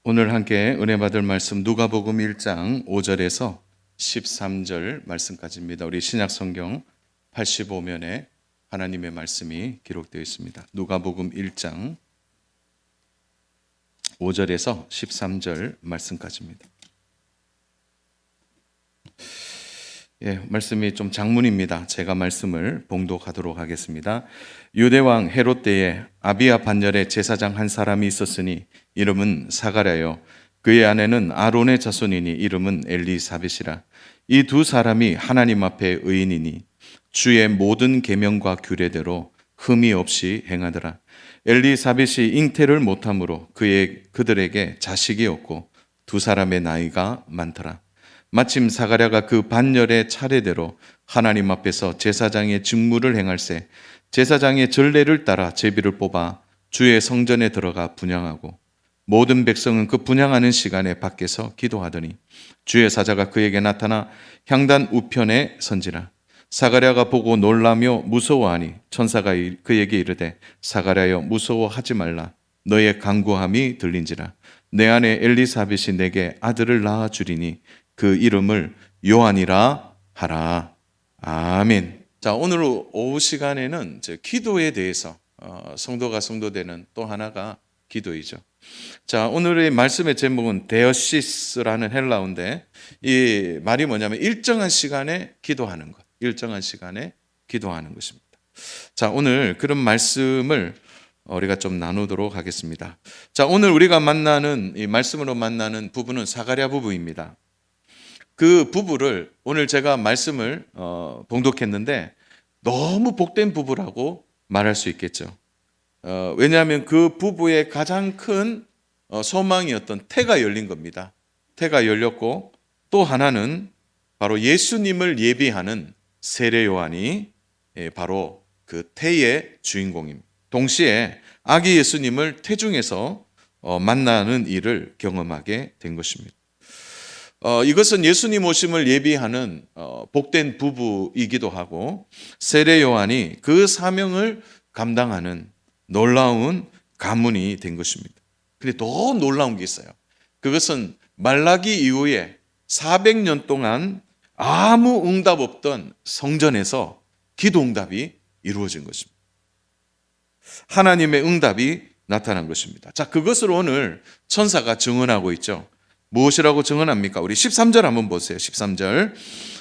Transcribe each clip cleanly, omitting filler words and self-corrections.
오늘 함께 은혜 받을 말씀 누가복음 1장 5절에서 13절 말씀까지입니다. 우리 신약 성경 85면에 하나님의 말씀이 기록되어 있습니다. 누가복음 1장 5절에서 13절 말씀까지입니다. 말씀이 좀 장문입니다. 제가 말씀을 봉독하도록 하겠습니다. 유대왕 헤롯 때에 아비야 반열에 제사장 한 사람이 있었으니 이름은 사가랴요 그의 아내는 아론의 자손이니 이름은 엘리사벳이라. 이 두 사람이 하나님 앞에 의인이니 주의 모든 계명과 규례대로 흠이 없이 행하더라. 엘리사벳이 잉태를 못함으로 그들에게 자식이 없고 두 사람의 나이가 많더라. 마침 사가랴가 그 반열의 차례대로 하나님 앞에서 제사장의 직무를 행할세 제사장의 전례를 따라 제비를 뽑아 주의 성전에 들어가 분향하고 모든 백성은 그 분향하는 시간에 밖에서 기도하더니 주의 사자가 그에게 나타나 향단 우편에 선지라. 사가랴가 보고 놀라며 무서워하니 천사가 그에게 이르되 사가랴여 무서워하지 말라. 너의 간구함이 들린지라. 내 아내 엘리사벳이 내게 아들을 낳아 주리니 그 이름을 요한이라 하라. 아멘. 자, 오늘 오후 시간에는 기도에 대해서 성도가 성도되는 또 하나가 기도이죠. 자, 오늘의 말씀의 제목은 데어시스라는 헬라어인데 이 말이 뭐냐면 일정한 시간에 기도하는 것, 일정한 시간에 기도하는 것입니다. 자, 오늘 그런 말씀을 우리가 좀 나누도록 하겠습니다. 자, 오늘 우리가 만나는 이 말씀으로 만나는 부부는 사가랴 부부입니다. 그 부부를 오늘 제가 말씀을 봉독했는데 너무 복된 부부라고 말할 수 있겠죠. 왜냐하면 그 부부의 가장 큰 소망이었던 태가 열린 겁니다. 태가 열렸고 또 하나는 바로 예수님을 예비하는 세례 요한이 바로 그 태의 주인공입니다. 동시에 아기 예수님을 태중에서 만나는 일을 경험하게 된 것입니다. 이것은 예수님 오심을 예비하는 복된 부부이기도 하고 세례 요한이 그 사명을 감당하는 놀라운 가문이 된 것입니다. 그런데 더 놀라운 게 있어요. 그것은 말라기 이후에 400년 동안 아무 응답 없던 성전에서 기도 응답이 이루어진 것입니다. 하나님의 응답이 나타난 것입니다. 자, 그것을 오늘 천사가 증언하고 있죠. 무엇이라고 증언합니까? 우리 13절 한번 보세요. 13절.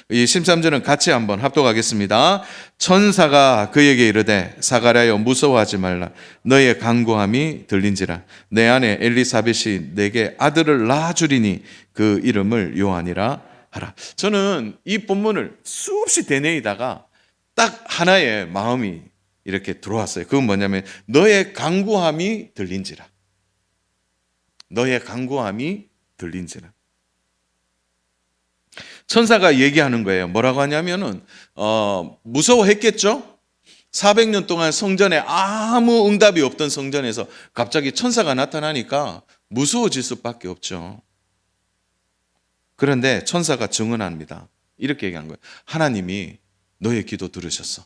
이 13절은 같이 한번 합독하겠습니다. 천사가 그에게 이르되 사가랴여 무서워하지 말라. 너의 간구함이 들린지라. 내 아내 엘리사벳이 내게 아들을 낳아 주리니 그 이름을 요한이라 하라. 저는 이 본문을 수없이 되뇌이다가 딱 하나의 마음이 이렇게 들어왔어요. 그건 뭐냐면 너의 간구함이 들린지라. 너의 간구함이 들린지라. 천사가 얘기하는 거예요. 뭐라고 하냐면은 무서워했겠죠? 400년 동안 성전에 아무 응답이 없던 성전에서 갑자기 천사가 나타나니까 무서워질 수밖에 없죠. 그런데 천사가 증언합니다. 이렇게 얘기한 거예요. 하나님이 너의 기도 들으셨어.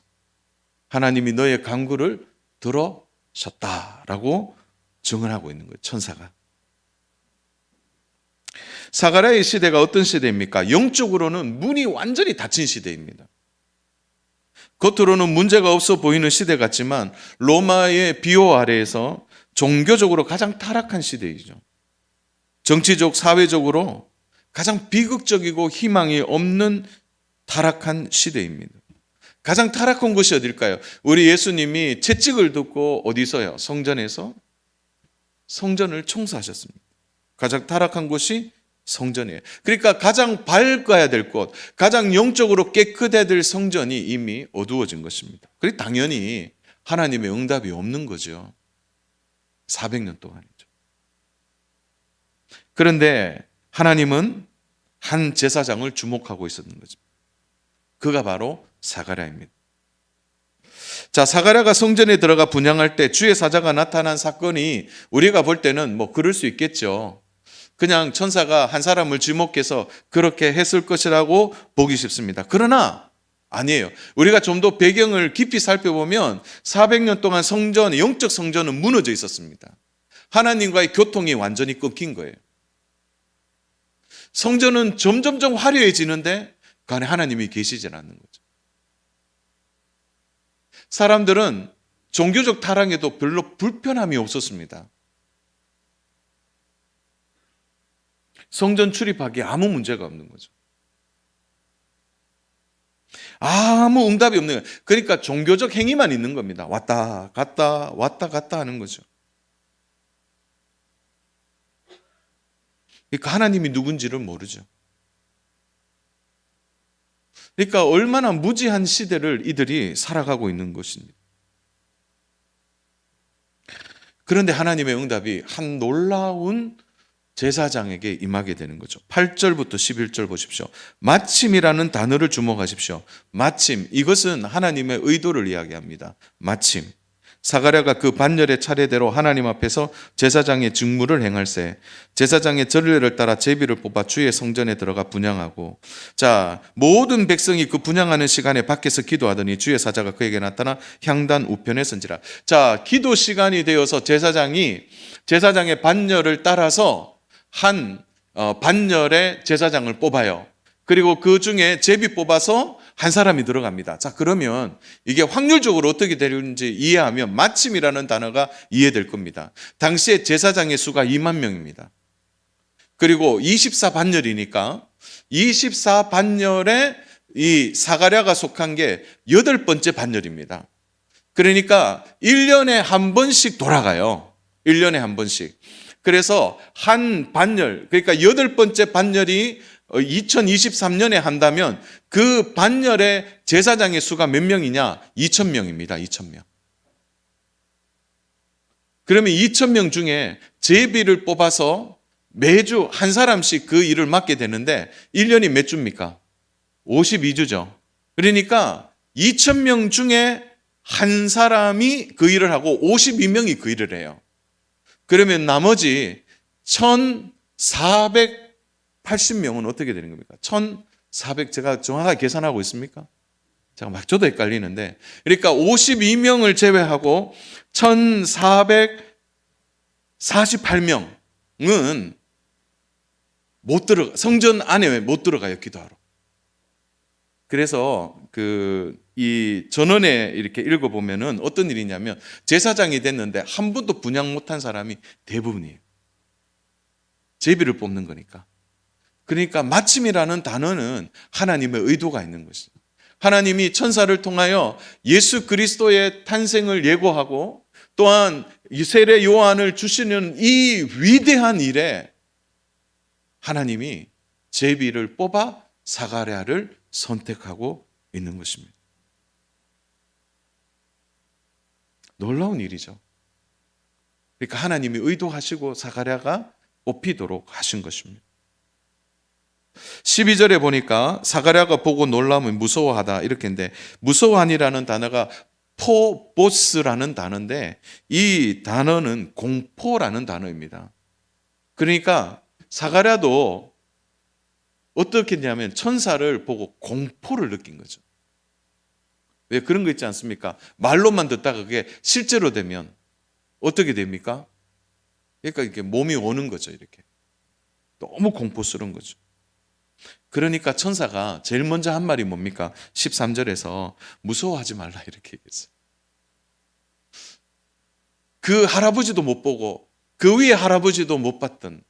하나님이 너의 간구를 들으셨다라고 증언하고 있는 거예요. 천사가. 사가랴의 시대가 어떤 시대입니까? 영적으로는 문이 완전히 닫힌 시대입니다. 겉으로는 문제가 없어 보이는 시대 같지만 로마의 비호 아래에서 종교적으로 가장 타락한 시대이죠. 정치적, 사회적으로 가장 비극적이고 희망이 없는 타락한 시대입니다. 가장 타락한 곳이 어딜까요? 우리 예수님이 채찍을 듣고 어디서요? 성전에서 성전을 청소하셨습니다. 가장 타락한 곳이 성전이에요. 그러니까 가장 밝아야 될 곳, 가장 영적으로 깨끗해야 될 성전이 이미 어두워진 것입니다. 그리고 당연히 하나님의 응답이 없는 거죠. 400년 동안이죠. 그런데 하나님은 한 제사장을 주목하고 있었는 거죠. 그가 바로 사가랴입니다. 자, 사가랴가 성전에 들어가 분향할 때 주의 사자가 나타난 사건이 우리가 볼 때는 뭐 그럴 수 있겠죠. 그냥 천사가 한 사람을 지목해서 그렇게 했을 것이라고 보기 쉽습니다. 그러나 아니에요. 우리가 좀 더 배경을 깊이 살펴보면 400년 동안 성전, 영적 성전은 무너져 있었습니다. 하나님과의 교통이 완전히 끊긴 거예요. 성전은 점점점 화려해지는데 그 안에 하나님이 계시질 않는 거죠. 사람들은 종교적 타락에도 별로 불편함이 없었습니다. 성전 출입하기에 아무 문제가 없는 거죠. 아무 응답이 없는 거예요. 그러니까 종교적 행위만 있는 겁니다. 왔다 갔다 왔다 갔다 하는 거죠. 그러니까 하나님이 누군지를 모르죠. 그러니까 얼마나 무지한 시대를 이들이 살아가고 있는 것입니다. 그런데 하나님의 응답이 한 놀라운 제사장에게 임하게 되는 거죠. 8절부터 11절 보십시오. 마침이라는 단어를 주목하십시오. 마침, 이것은 하나님의 의도를 이야기합니다. 마침. 사가랴가 그 반열의 차례대로 하나님 앞에서 제사장의 직무를 행할세 제사장의 전례를 따라 제비를 뽑아 주의 성전에 들어가 분향하고, 자, 모든 백성이 그 분향하는 시간에 밖에서 기도하더니 주의 사자가 그에게 나타나 향단 우편에 선지라. 자, 기도 시간이 되어서 제사장의 반열을 따라서 한 반열의 제사장을 뽑아요. 그리고 그 중에 제비 뽑아서 한 사람이 들어갑니다. 자, 그러면 이게 확률적으로 어떻게 되는지 이해하면 마침이라는 단어가 이해될 겁니다. 당시에 제사장의 수가 2만 명입니다. 그리고 24반열이니까 24반열에 이 사가랴가 속한 게 8번째 반열입니다. 그러니까 1년에 한 번씩 돌아가요. 1년에 한 번씩. 그래서 한 반열, 그러니까 8번째 반열이 2023년에 한다면 그 반열의 제사장의 수가 몇 명이냐? 2,000명입니다. 2,000명. 그러면 2,000명 중에 제비를 뽑아서 매주 한 사람씩 그 일을 맡게 되는데 1년이 몇 주입니까? 52주죠. 그러니까 2,000명 중에 한 사람이 그 일을 하고 52명이 그 일을 해요. 그러면 나머지 1,480명은 어떻게 되는 겁니까? 1,400, 제가 정확하게 계산하고 있습니까? 제가 막 저도 헷갈리는데, 그러니까 52명을 제외하고 1,448명은 성전 안에 못 들어가요, 기도하러. 그래서 이 전원에 이렇게 읽어보면은 어떤 일이냐면, 제사장이 됐는데 한 번도 분향 못한 사람이 대부분이에요. 제비를 뽑는 거니까. 그러니까 마침이라는 단어는 하나님의 의도가 있는 것이죠. 하나님이 천사를 통하여 예수 그리스도의 탄생을 예고하고 또한 세례 요한을 주시는 이 위대한 일에 하나님이 제비를 뽑아 사가랴를 선택하고 있는 것입니다. 놀라운 일이죠. 그러니까 하나님이 의도하시고 사가랴가 뽑히도록 하신 것입니다. 12절에 보니까 사가랴가 보고 놀라면 무서워하다 이렇게 했는데, 무서워하니라는 단어가 포보스라는 단어인데 이 단어는 공포라는 단어입니다. 그러니까 사가랴도 어떻게 했냐면 천사를 보고 공포를 느낀 거죠. 왜 그런 거 있지 않습니까? 말로만 듣다가 그게 실제로 되면 어떻게 됩니까? 그러니까 이렇게 몸이 오는 거죠. 이렇게 너무 공포스러운 거죠. 그러니까 천사가 제일 먼저 한 말이 뭡니까? 13절에서 무서워하지 말라 이렇게 얘기했어요. 그 할아버지도 못 보고 그 위에 할아버지도 못 봤던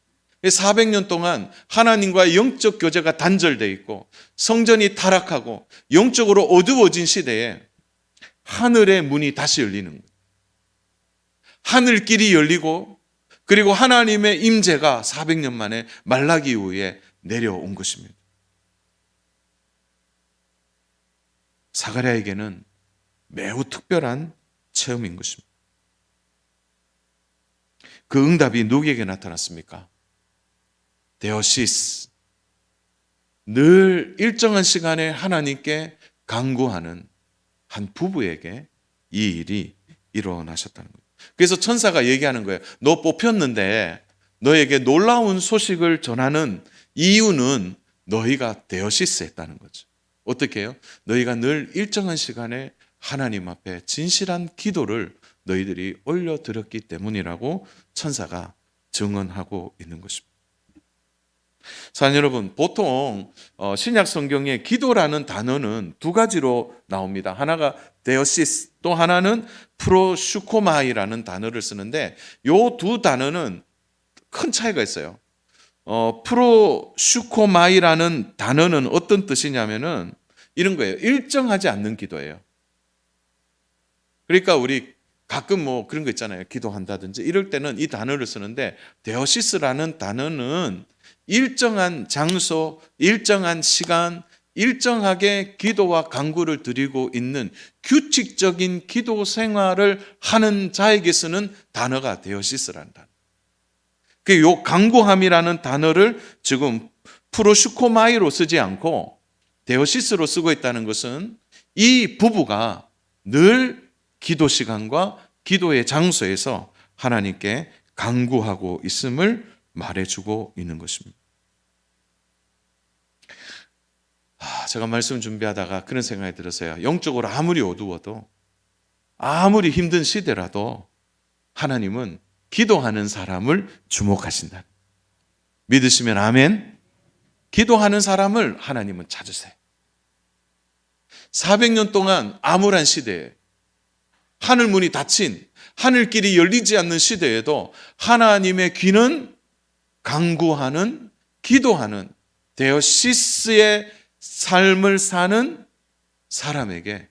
400년 동안 하나님과의 영적 교제가 단절되어 있고 성전이 타락하고 영적으로 어두워진 시대에 하늘의 문이 다시 열리는 거예요. 하늘길이 열리고 그리고 하나님의 임재가 400년 만에 말라기 이후에 내려온 것입니다. 사가랴에게는 매우 특별한 체험인 것입니다. 그 응답이 누구에게 나타났습니까? 데오시스, 늘 일정한 시간에 하나님께 간구하는 한 부부에게 이 일이 일어나셨다는 거예요. 그래서 천사가 얘기하는 거예요. 너 뽑혔는데 너에게 놀라운 소식을 전하는 이유는 너희가 데오시스 했다는 거죠. 어떻게 해요? 너희가 늘 일정한 시간에 하나님 앞에 진실한 기도를 너희들이 올려드렸기 때문이라고 천사가 증언하고 있는 것입니다. 사랑하는 여러분, 보통 신약 성경에 기도라는 단어는 두 가지로 나옵니다. 하나가 데오시스, 또 하나는 프로슈코마이라는 단어를 쓰는데 이 두 단어는 큰 차이가 있어요. 프로슈코마이라는 단어는 어떤 뜻이냐면은 이런 거예요. 일정하지 않는 기도예요. 그러니까 우리 가끔 뭐 그런 거 있잖아요. 기도한다든지 이럴 때는 이 단어를 쓰는데 데오시스라는 단어는 일정한 장소, 일정한 시간, 일정하게 기도와 간구를 드리고 있는 규칙적인 기도 생활을 하는 자에게 쓰는 단어가 데오시스라는 단어. 요 간구함이라는 단어를 지금 프로슈코마이로 쓰지 않고 데오시스로 쓰고 있다는 것은 이 부부가 늘 기도 시간과 기도의 장소에서 하나님께 간구하고 있음을 말해주고 있는 것입니다. 제가 말씀 준비하다가 그런 생각이 들었어요. 영적으로 아무리 어두워도 아무리 힘든 시대라도 하나님은 기도하는 사람을 주목하신다. 믿으시면 아멘. 기도하는 사람을 하나님은 찾으세요. 400년 동안 암울한 시대에 하늘 문이 닫힌 하늘길이 열리지 않는 시대에도 하나님의 귀는 간구하는 기도하는 데오시스의 삶을 사는 사람에게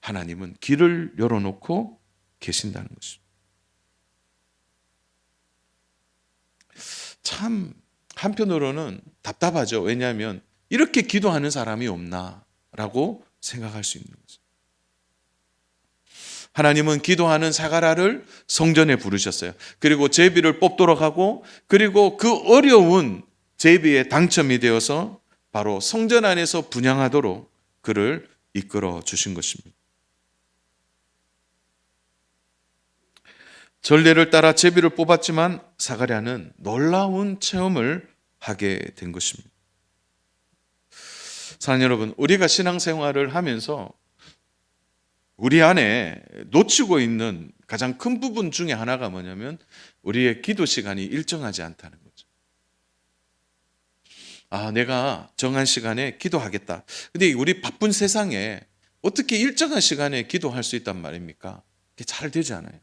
하나님은 길을 열어놓고 계신다는 것입니다. 참 한편으로는 답답하죠. 왜냐하면 이렇게 기도하는 사람이 없나라고 생각할 수 있는 거죠. 하나님은 기도하는 사가랴를 성전에 부르셨어요. 그리고 제비를 뽑도록 하고 그리고 그 어려운 제비에 당첨이 되어서 바로 성전 안에서 분향하도록 그를 이끌어 주신 것입니다. 전례를 따라 제비를 뽑았지만 사가랴는 놀라운 체험을 하게 된 것입니다. 사랑하는 여러분, 우리가 신앙생활을 하면서 우리 안에 놓치고 있는 가장 큰 부분 중에 하나가 뭐냐면 우리의 기도 시간이 일정하지 않다는 거죠. 내가 정한 시간에 기도하겠다. 근데 우리 바쁜 세상에 어떻게 일정한 시간에 기도할 수 있단 말입니까? 그게 잘 되지 않아요.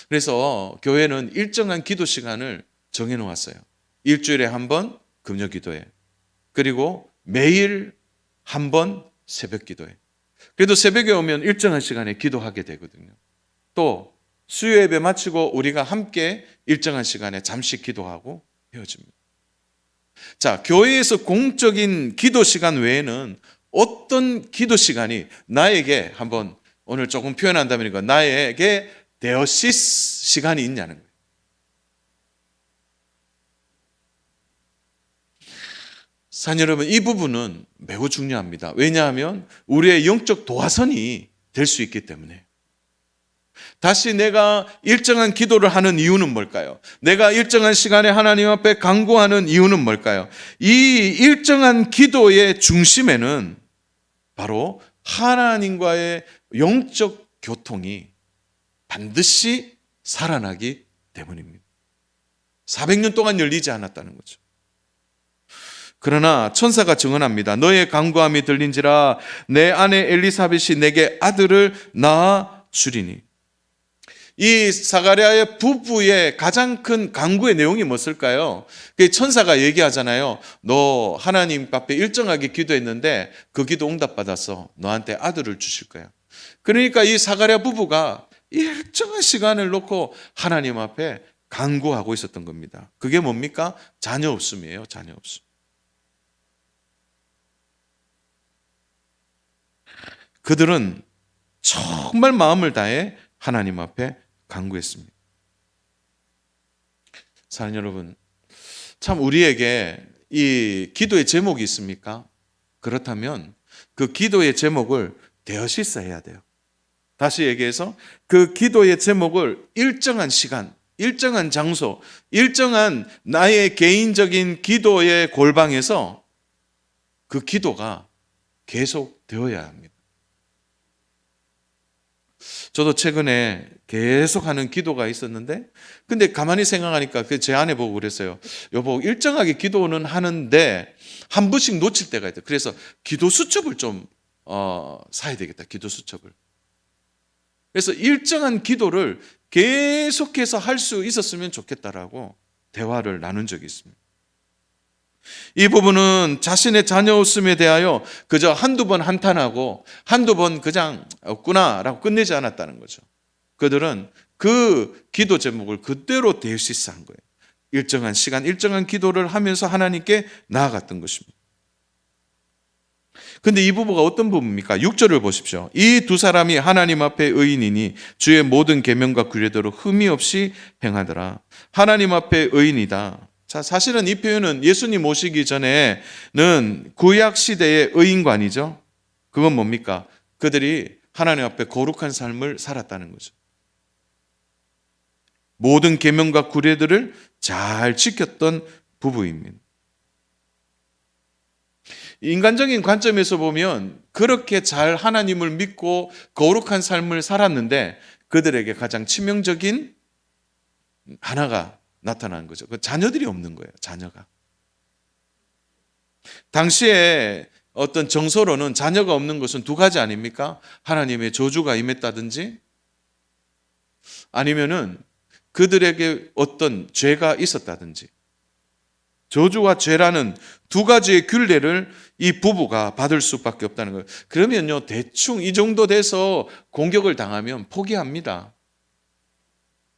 그래서 교회는 일정한 기도 시간을 정해 놓았어요. 일주일에 한 번 금요 기도회, 그리고 매일 한 번 새벽 기도회. 그래도 새벽에 오면 일정한 시간에 기도하게 되거든요. 또 수요 예배 마치고 우리가 함께 일정한 시간에 잠시 기도하고 헤어집니다. 자, 교회에서 공적인 기도 시간 외에는 어떤 기도 시간이 나에게 한번 오늘 조금 표현한다면 이거 나에게 데오시스 시간이 있냐는 거예요. 사랑하는 여러분, 이 부분은 매우 중요합니다. 왜냐하면 우리의 영적 도화선이 될 수 있기 때문에. 다시 내가 일정한 기도를 하는 이유는 뭘까요? 내가 일정한 시간에 하나님 앞에 간구하는 이유는 뭘까요? 이 일정한 기도의 중심에는 바로 하나님과의 영적 교통이 반드시 살아나기 때문입니다. 400년 동안 열리지 않았다는 거죠. 그러나 천사가 증언합니다. 너의 간구함이 들린지라 내 아내 엘리사벳이 내게 아들을 낳아 주리니. 이 사가랴의 부부의 가장 큰 간구의 내용이 무엇일까요? 천사가 얘기하잖아요. 너 하나님 앞에 일정하게 기도했는데 그 기도 응답받아서 너한테 아들을 주실 거야. 그러니까 이 사가랴 부부가 일정한 시간을 놓고 하나님 앞에 간구하고 있었던 겁니다. 그게 뭡니까? 자녀 없음이에요. 자녀 없음. 그들은 정말 마음을 다해 하나님 앞에 간구했습니다. 사랑하는 여러분, 참 우리에게 이 기도의 제목이 있습니까? 그렇다면 그 기도의 제목을 데오시스 해야 돼요. 다시 얘기해서 그 기도의 제목을 일정한 시간, 일정한 장소, 일정한 나의 개인적인 기도의 골방에서 그 기도가 계속 되어야 합니다. 저도 최근에 계속 하는 기도가 있었는데, 근데 가만히 생각하니까 제 아내 보고 그랬어요. 여보, 일정하게 기도는 하는데 한 번씩 놓칠 때가 있다. 그래서 기도 수첩을 좀 사야 되겠다. 기도 수첩을. 그래서 일정한 기도를 계속해서 할 수 있었으면 좋겠다라고 대화를 나눈 적이 있습니다. 이 부분은 자신의 자녀 없음에 대하여 그저 한두 번 한탄하고 한두 번 그냥 없구나라고 끝내지 않았다는 거죠. 그들은 그 기도 제목을 그대로 대시스 한 거예요. 일정한 시간, 일정한 기도를 하면서 하나님께 나아갔던 것입니다. 근데 이 부부가 어떤 부부입니까? 6절을 보십시오. 이 두 사람이 하나님 앞에 의인이니 주의 모든 계명과 규례대로 흠이 없이 행하더라. 하나님 앞에 의인이다. 자, 사실은 이 표현은 예수님 오시기 전에는 구약 시대의 의인관이죠. 그건 뭡니까? 그들이 하나님 앞에 거룩한 삶을 살았다는 거죠. 모든 계명과 규례들을 잘 지켰던 부부입니다. 인간적인 관점에서 보면 그렇게 잘 하나님을 믿고 거룩한 삶을 살았는데 그들에게 가장 치명적인 하나가 나타난 거죠. 그 자녀들이 없는 거예요. 자녀가. 당시에 어떤 정서로는 자녀가 없는 것은 두 가지 아닙니까? 하나님의 저주가 임했다든지 아니면은 그들에게 어떤 죄가 있었다든지. 저주와 죄라는 두 가지의 균례를 이 부부가 받을 수밖에 없다는 거예요. 그러면요, 대충 이 정도 돼서 공격을 당하면 포기합니다.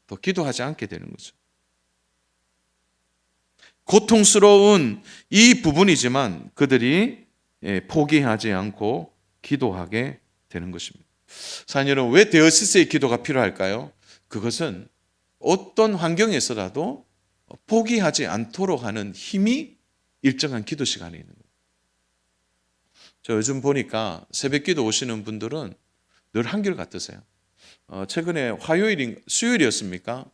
더 기도하지 않게 되는 거죠. 고통스러운 이 부분이지만 그들이 포기하지 않고 기도하게 되는 것입니다. 사랑하는 여러분, 왜 데어시스의 기도가 필요할까요? 그것은 어떤 환경에서라도 포기하지 않도록 하는 힘이 일정한 기도 시간에 있는 거예요. 저 요즘 보니까 새벽 기도 오시는 분들은 늘 한결같으세요. 최근에 수요일이었습니까?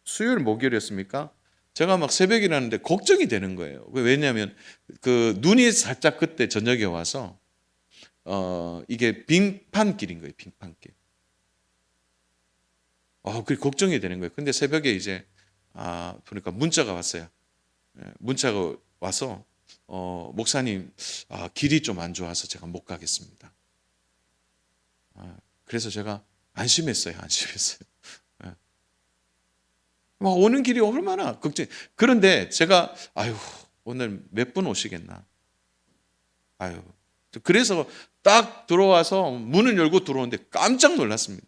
수요일 목요일이었습니까? 제가 막 새벽에 일어났는데 걱정이 되는 거예요. 왜냐하면 그 눈이 살짝 그때 저녁에 와서 이게 빙판길인 거예요. 빙판길. 그게 걱정이 되는 거예요. 근데 새벽에 이제 보니까 문자가 왔어요. 문자가 와서 목사님 길이 좀 안 좋아서 제가 못 가겠습니다. 그래서 제가 안심했어요. 막 오는 길이 얼마나 걱정. 그런데 제가 오늘 몇 분 오시겠나. 그래서 딱 들어와서 문을 열고 들어오는데 깜짝 놀랐습니다.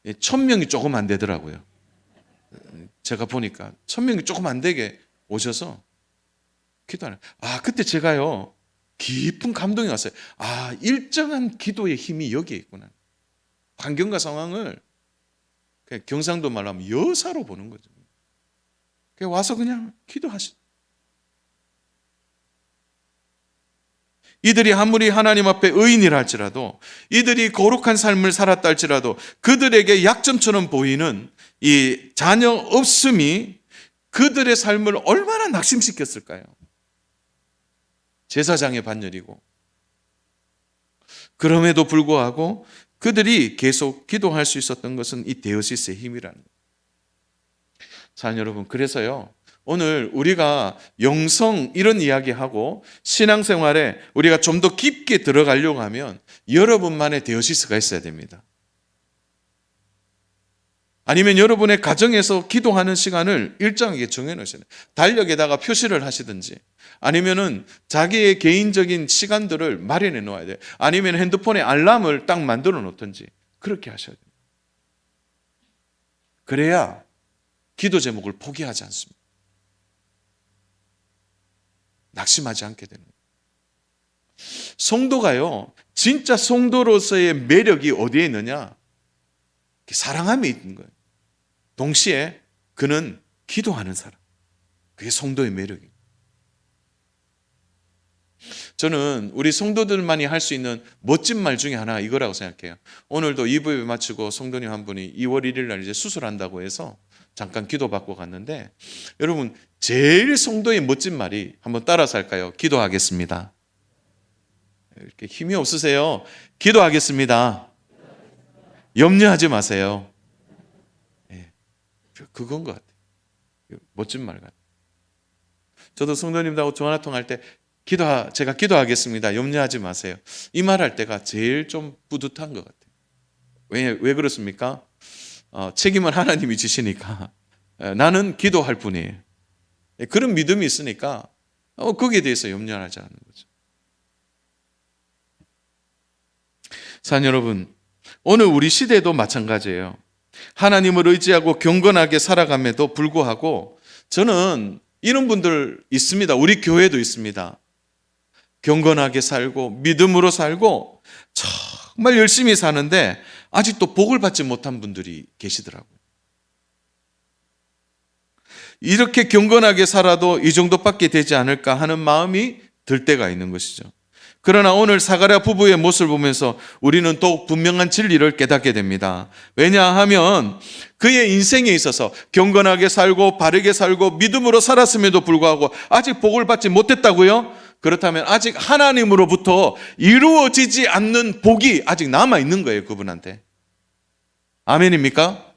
1,000명이 조금 안 되더라고요. 제가 보니까 1,000명이 조금 안 되게 오셔서 기도하는. 그때 제가요 깊은 감동이 왔어요. 일정한 기도의 힘이 여기에 있구나. 환경과 상황을 그냥 경상도 말로 하면 여사로 보는 거죠. 그냥 와서 그냥 기도하시. 이들이 아무리 하나님 앞에 의인이라 할지라도, 이들이 거룩한 삶을 살았다 할지라도 그들에게 약점처럼 보이는 이 자녀 없음이 그들의 삶을 얼마나 낙심시켰을까요? 제사장의 반열이고, 그럼에도 불구하고 그들이 계속 기도할 수 있었던 것은 이 데오시스의 힘이라는 거예요. 자, 여러분, 그래서요 오늘 우리가 영성 이런 이야기하고 신앙생활에 우리가 좀 더 깊게 들어가려고 하면 여러분만의 데오시스가 있어야 됩니다. 아니면 여러분의 가정에서 기도하는 시간을 일정하게 정해놓으셔야 돼요. 달력에다가 표시를 하시든지 아니면은 자기의 개인적인 시간들을 마련해 놓아야 돼요. 아니면 핸드폰에 알람을 딱 만들어 놓든지 그렇게 하셔야 돼요. 그래야 기도 제목을 포기하지 않습니다. 낙심하지 않게 되는 거예요. 성도가요, 진짜 성도로서의 매력이 어디에 있느냐? 사랑함에 있는 거예요. 동시에 그는 기도하는 사람. 그게 성도의 매력이에요. 저는 우리 성도들만이 할 수 있는 멋진 말 중에 하나가 이거라고 생각해요. 오늘도 2부에 마치고 성도님 한 분이 2월 1일 날 이제 수술한다고 해서 잠깐 기도받고 갔는데, 여러분 제일 성도의 멋진 말이 한번 따라서 할까요? 기도하겠습니다. 이렇게 힘이 없으세요? 기도하겠습니다. 염려하지 마세요. 예, 그건 것 같아요. 멋진 말 같아요. 저도 성도님들하고 전화통화할 때 제가 기도하겠습니다. 염려하지 마세요. 이 말할 때가 제일 좀 뿌듯한 것 같아요. 왜 그렇습니까? 책임은 하나님이 지시니까 나는 기도할 뿐이에요. 그런 믿음이 있으니까 거기에 대해서 염려하지 않는 거죠. 사랑 여러분, 오늘 우리 시대도 마찬가지예요. 하나님을 의지하고 경건하게 살아감에도 불구하고 저는 이런 분들 있습니다. 우리 교회도 있습니다. 경건하게 살고 믿음으로 살고 정말 열심히 사는데 아직도 복을 받지 못한 분들이 계시더라고요. 이렇게 경건하게 살아도 이 정도밖에 되지 않을까 하는 마음이 들 때가 있는 것이죠. 그러나 오늘 사가랴 부부의 모습을 보면서 우리는 더욱 분명한 진리를 깨닫게 됩니다. 왜냐하면 그의 인생에 있어서 경건하게 살고 바르게 살고 믿음으로 살았음에도 불구하고 아직 복을 받지 못했다고요? 그렇다면 아직 하나님으로부터 이루어지지 않는 복이 아직 남아있는 거예요, 그분한테. 아멘입니까?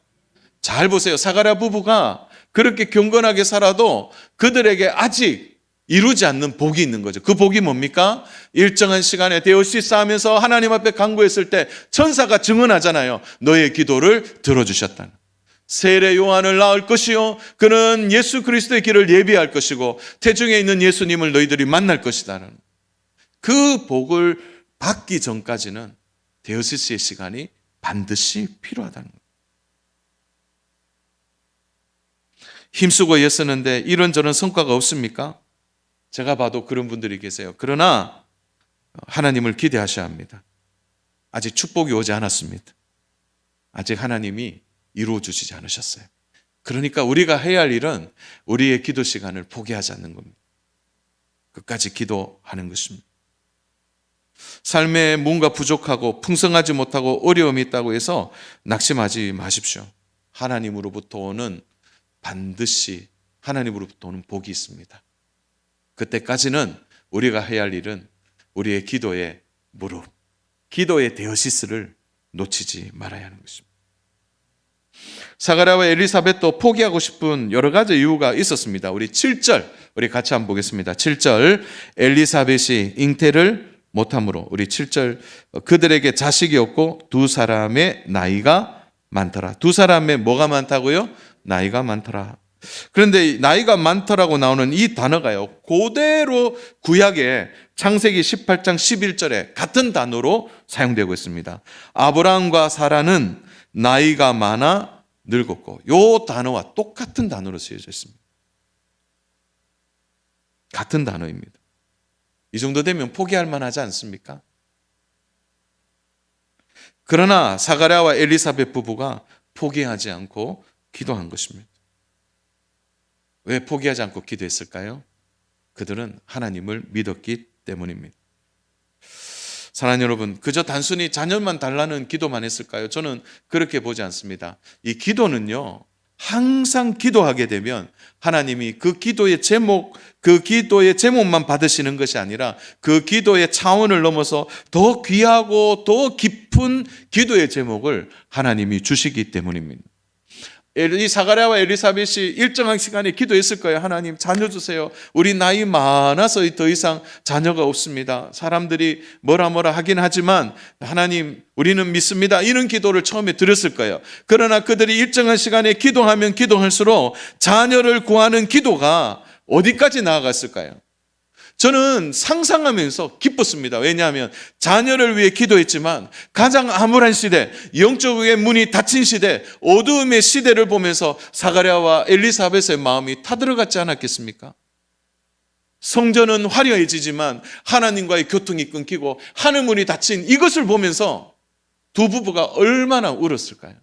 잘 보세요. 사가랴 부부가 그렇게 경건하게 살아도 그들에게 아직 이루지 않는 복이 있는 거죠. 그 복이 뭡니까? 일정한 시간에 대어시 쌓으면서 하나님 앞에 간구했을 때 천사가 증언하잖아요. 너의 기도를 들어주셨다는. 세례 요한을 낳을 것이요 그는 예수 그리스도의 길을 예비할 것이고 태중에 있는 예수님을 너희들이 만날 것이다는. 그 복을 받기 전까지는 대어시스의 시간이 반드시 필요하다는 거예요. 힘쓰고 애쓰는데 이런저런 성과가 없습니까? 제가 봐도 그런 분들이 계세요. 그러나 하나님을 기대하셔야 합니다. 아직 축복이 오지 않았습니다. 아직 하나님이 이루어 주시지 않으셨어요. 그러니까 우리가 해야 할 일은 우리의 기도 시간을 포기하지 않는 겁니다. 끝까지 기도하는 것입니다. 삶에 뭔가 부족하고 풍성하지 못하고 어려움이 있다고 해서 낙심하지 마십시오. 하나님으로부터 오는 반드시 하나님으로부터 오는 복이 있습니다. 그때까지는 우리가 해야 할 일은 우리의 기도의 무릎, 기도의 데오시스를 놓치지 말아야 하는 것입니다. 사가랴와 엘리사벳도 포기하고 싶은 여러 가지 이유가 있었습니다. 우리 7절 우리 같이 한번 보겠습니다. 7절 엘리사벳이 잉태를 못함으로 우리 7절 그들에게 자식이 없고 두 사람의 나이가 많더라. 두 사람의 뭐가 많다고요? 나이가 많더라. 그런데 나이가 많더라고 나오는 이 단어가요, 그대로 구약의 창세기 18장 11절에 같은 단어로 사용되고 있습니다. 아브라함과 사라는 나이가 많아 늙었고, 이 단어와 똑같은 단어로 쓰여져 있습니다. 같은 단어입니다. 이 정도 되면 포기할 만하지 않습니까? 그러나 사가랴와 엘리사벳 부부가 포기하지 않고 기도한 것입니다. 왜 포기하지 않고 기도했을까요? 그들은 하나님을 믿었기 때문입니다. 사랑하는 여러분, 그저 단순히 자녀만 달라는 기도만 했을까요? 저는 그렇게 보지 않습니다. 이 기도는요, 항상 기도하게 되면 하나님이 그 기도의 제목만 받으시는 것이 아니라 그 기도의 차원을 넘어서 더 귀하고 더 깊은 기도의 제목을 하나님이 주시기 때문입니다. 이 사가랴와 엘리사벳이 일정한 시간에 기도했을 거예요. 하나님 자녀 주세요. 우리 나이 많아서 더 이상 자녀가 없습니다. 사람들이 뭐라 하긴 하지만 하나님 우리는 믿습니다. 이런 기도를 처음에 드렸을 거예요. 그러나 그들이 일정한 시간에 기도하면 기도할수록 자녀를 구하는 기도가 어디까지 나아갔을까요? 저는 상상하면서 기뻤습니다. 왜냐하면 자녀를 위해 기도했지만 가장 암울한 시대, 영적의 문이 닫힌 시대, 어두움의 시대를 보면서 사가랴와 엘리사벳의 마음이 타들어갔지 않았겠습니까? 성전은 화려해지지만 하나님과의 교통이 끊기고 하늘 문이 닫힌 이것을 보면서 두 부부가 얼마나 울었을까요?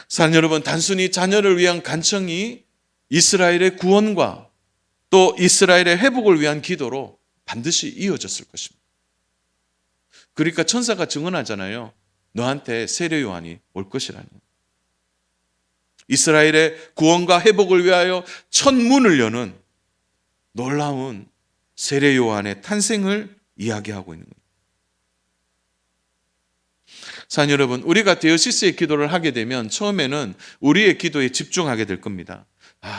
사랑 여러분, 단순히 자녀를 위한 간청이 이스라엘의 구원과 또 이스라엘의 회복을 위한 기도로 반드시 이어졌을 것입니다. 그러니까 천사가 증언하잖아요. 너한테 세례 요한이 올 것이라는. 이스라엘의 구원과 회복을 위하여 첫 문을 여는 놀라운 세례 요한의 탄생을 이야기하고 있는 거예요. 사랑하는 여러분, 우리가 데오시스의 기도를 하게 되면 처음에는 우리의 기도에 집중하게 될 겁니다.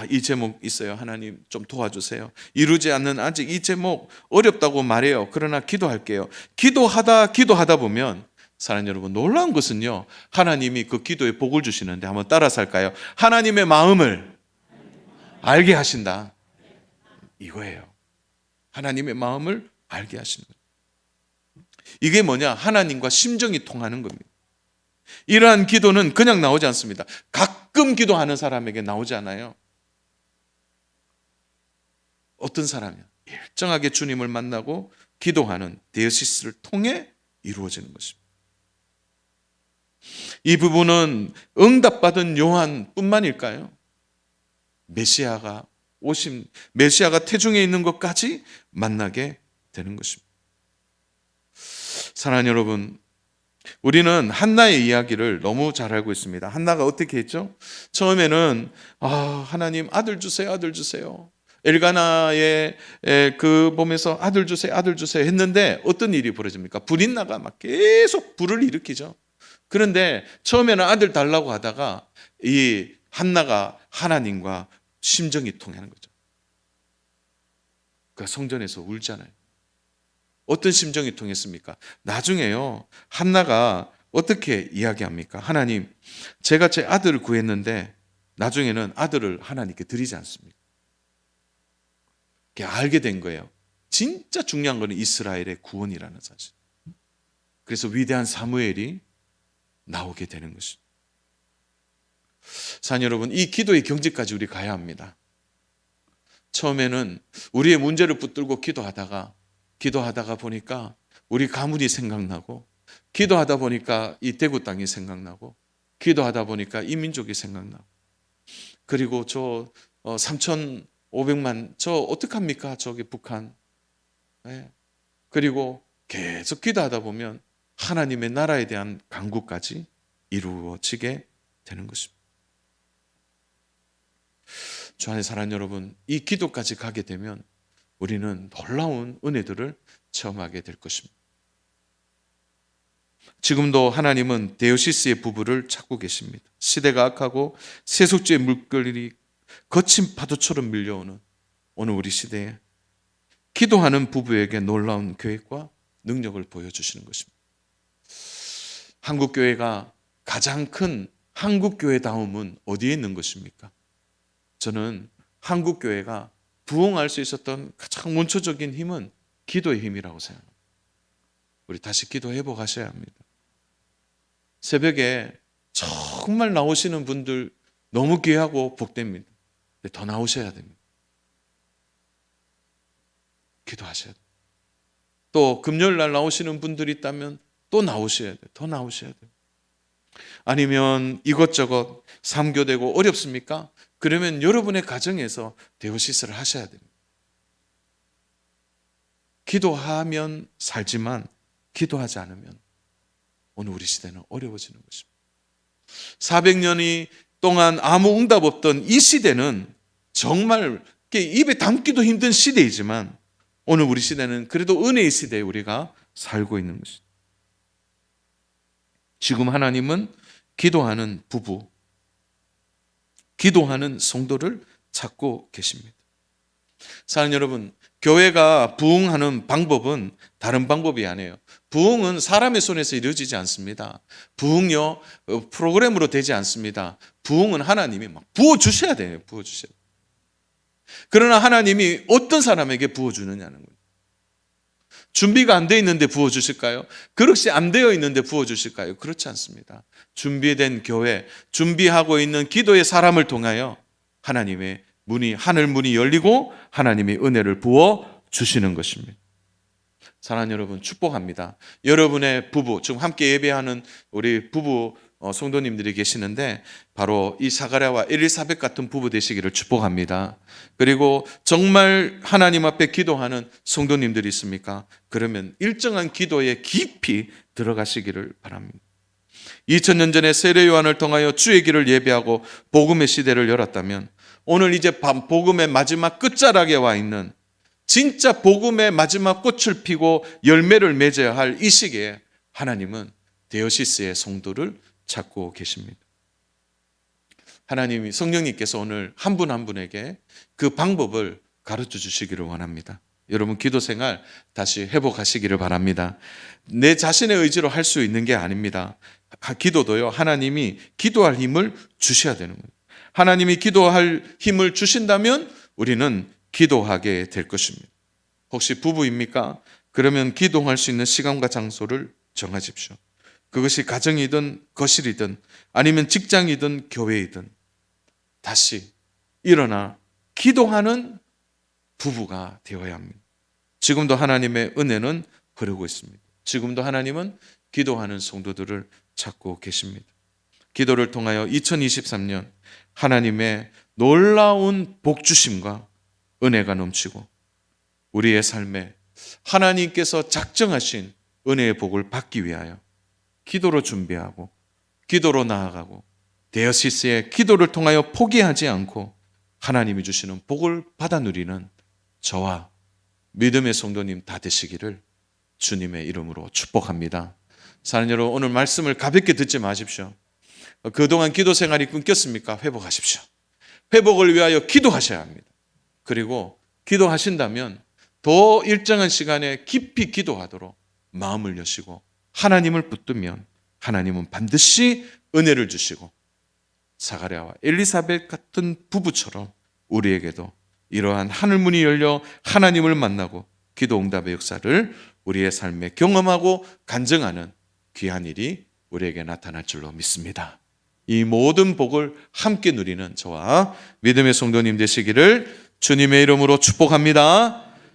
이 제목 있어요. 하나님 좀 도와주세요. 이루지 않는 아직 이 제목 어렵다고 말해요. 그러나 기도할게요. 기도하다 보면 사랑하는 여러분, 놀라운 것은요, 하나님이 그 기도에 복을 주시는데 한번 따라서 할까요? 하나님의 마음을 알게 하신다. 이거예요. 하나님의 마음을 알게 하시는 거예요. 이게 뭐냐? 하나님과 심정이 통하는 겁니다. 이러한 기도는 그냥 나오지 않습니다. 가끔 기도하는 사람에게 나오지 않아요. 어떤 사람이요? 일정하게 주님을 만나고 기도하는 데오시스를 통해 이루어지는 것입니다. 이 부분은 응답받은 요한뿐만일까요? 메시아가 태중에 있는 것까지 만나게 되는 것입니다. 사랑하는 여러분, 우리는 한나의 이야기를 너무 잘 알고 있습니다. 한나가 어떻게 했죠? 처음에는 하나님 아들 주세요, 아들 주세요. 엘가나의 그 몸에서 아들 주세요, 아들 주세요 했는데 어떤 일이 벌어집니까? 불인나가 막 계속 불을 일으키죠. 그런데 처음에는 아들 달라고 하다가 이 한나가 하나님과 심정이 통하는 거죠. 그러니까 성전에서 울잖아요. 어떤 심정이 통했습니까? 나중에요, 한나가 어떻게 이야기합니까? 하나님, 제가 제 아들을 구했는데 나중에는 아들을 하나님께 드리지 않습니다. 알게 된 거예요. 진짜 중요한 거는 이스라엘의 구원이라는 사실. 그래서 위대한 사무엘이 나오게 되는 것입니다. 사랑하는 여러분, 이 기도의 경지까지 우리 가야 합니다. 처음에는 우리의 문제를 붙들고 기도하다가 보니까 우리 가문이 생각나고, 기도하다 보니까 이 대구 땅이 생각나고, 기도하다 보니까 이 민족이 생각나고, 그리고 저 3,500만 저 어떡합니까? 저기 북한. 그리고 계속 기도하다 보면 하나님의 나라에 대한 간구까지 이루어지게 되는 것입니다. 주 안에 사랑하는 여러분, 이 기도까지 가게 되면 우리는 놀라운 은혜들을 체험하게 될 것입니다. 지금도 하나님은 데오시스의 부부를 찾고 계십니다. 시대가 악하고 세속주의 물결이 거친 파도처럼 밀려오는 오늘 우리 시대에 기도하는 부부에게 놀라운 계획과 능력을 보여주시는 것입니다. 한국교회가 가장 큰 한국교회다움은 어디에 있는 것입니까? 저는 한국교회가 부흥할 수 있었던 가장 원초적인 힘은 기도의 힘이라고 생각합니다. 우리 다시 기도 회복하셔야 합니다. 새벽에 정말 나오시는 분들 너무 귀하고 복됩니다. 더 나오셔야 됩니다. 기도하셔야 돼요. 또 금요일 날 나오시는 분들이 있다면 또 나오셔야 돼요. 더 나오셔야 돼요. 아니면 이것저것 삼교되고 어렵습니까? 그러면 여러분의 가정에서 데오시스를 하셔야 됩니다. 기도하면 살지만 기도하지 않으면 오늘 우리 시대는 어려워지는 것입니다. 400년이 동안 아무 응답 없던 이 시대는 정말 입에 담기도 힘든 시대이지만 오늘 우리 시대는 그래도 은혜의 시대에 우리가 살고 있는 것입니다. 지금 하나님은 기도하는 부부, 기도하는 성도를 찾고 계십니다. 사랑하는 여러분, 교회가 부흥하는 방법은 다른 방법이 아니에요. 부흥은 사람의 손에서 이루어지지 않습니다. 부흥요 프로그램으로 되지 않습니다. 부흥은 하나님이 막 부어주셔야 돼요. 부어주셔야 돼요. 그러나 하나님이 어떤 사람에게 부어주느냐는 거예요. 준비가 안 되어 있는데 부어주실까요? 그릇이 안 되어 있는데 부어주실까요? 그렇지 않습니다. 준비된 교회, 준비하고 있는 기도의 사람을 통하여 하나님의 문이, 하늘 문이 열리고 하나님의 은혜를 부어 주시는 것입니다. 사랑하는 여러분, 축복합니다. 여러분의 부부, 지금 함께 예배하는 우리 부부 성도님들이 계시는데 바로 이 사가랴와 엘리사벳 같은 부부 되시기를 축복합니다. 그리고 정말 하나님 앞에 기도하는 성도님들이 있습니까? 그러면 일정한 기도에 깊이 들어가시기를 바랍니다. 2000년 전에 세례 요한을 통하여 주의 길을 예배하고 복음의 시대를 열었다면 오늘 이제 복음의 마지막 끝자락에 와 있는 진짜 복음의 마지막 꽃을 피고 열매를 맺어야 할 이 시기에 하나님은 데오시스의 성도를 찾고 계십니다. 하나님이 성령님께서 오늘 한 분 한 분에게 그 방법을 가르쳐 주시기를 원합니다. 여러분 기도 생활 다시 회복하시기를 바랍니다. 내 자신의 의지로 할 수 있는 게 아닙니다. 기도도요, 하나님이 기도할 힘을 주셔야 되는 거예요. 하나님이 기도할 힘을 주신다면 우리는 기도하게 될 것입니다. 혹시 부부입니까? 그러면 기도할 수 있는 시간과 장소를 정하십시오. 그것이 가정이든 거실이든 아니면 직장이든 교회이든 다시 일어나 기도하는 부부가 되어야 합니다. 지금도 하나님의 은혜는 흐르고 있습니다. 지금도 하나님은 기도하는 성도들을 찾고 계십니다. 기도를 통하여 2023년 하나님의 놀라운 복주심과 은혜가 넘치고 우리의 삶에 하나님께서 작정하신 은혜의 복을 받기 위하여 기도로 준비하고 기도로 나아가고 데오시스의 기도를 통하여 포기하지 않고 하나님이 주시는 복을 받아 누리는 저와 믿음의 성도님 다 되시기를 주님의 이름으로 축복합니다. 사랑하는 여러분, 오늘 말씀을 가볍게 듣지 마십시오. 그동안 기도 생활이 끊겼습니까? 회복하십시오. 회복을 위하여 기도하셔야 합니다. 그리고 기도하신다면 더 일정한 시간에 깊이 기도하도록 마음을 여시고 하나님을 붙들면 하나님은 반드시 은혜를 주시고 사가랴와 엘리사벳 같은 부부처럼 우리에게도 이러한 하늘문이 열려 하나님을 만나고 기도 응답의 역사를 우리의 삶에 경험하고 간증하는 귀한 일이 우리에게 나타날 줄로 믿습니다. 이 모든 복을 함께 누리는 저와 믿음의 성도님 되시기를 주님의 이름으로 축복합니다.